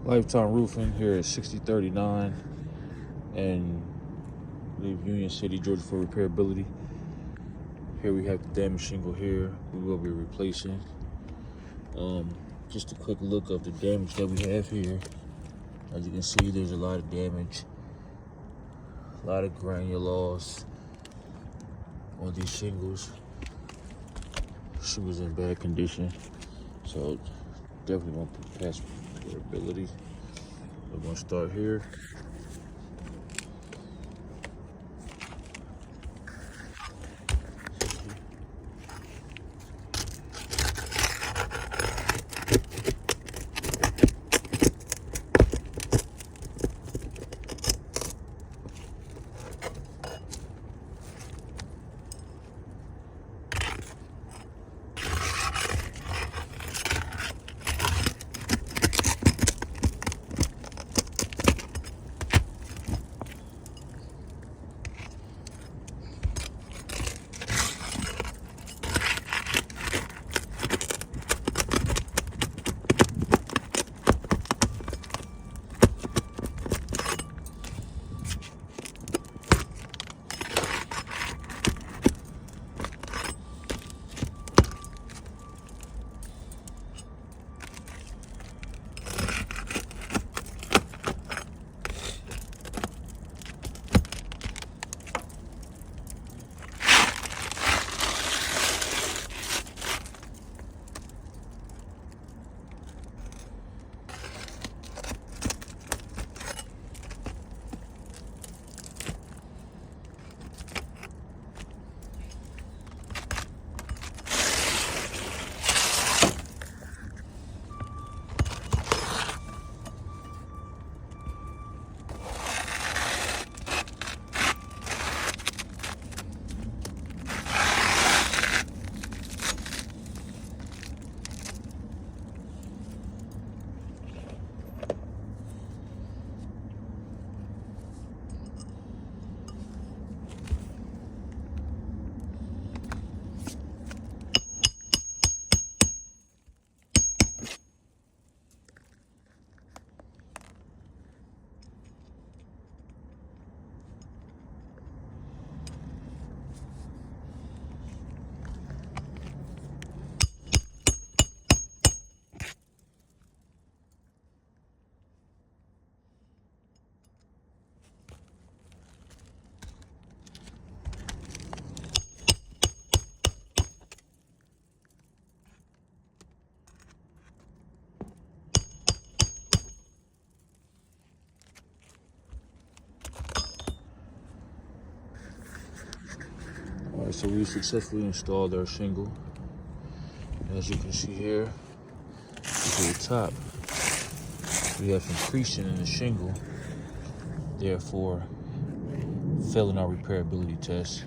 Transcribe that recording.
Lifetime Roofing here at 6039 and Union City, Georgia for repairability. Here we have the damaged shingle here. We will be replacing. Just a quick look of the damage that we have here. As you can see, there's a lot of damage, a lot of granules on these shingles. Shingles in bad condition, so definitely want to pass repairability. We're going to start here. Alright, so we successfully installed our shingle. As you can see here, to the top, we have some creasing in the shingle, therefore failing our repairability test.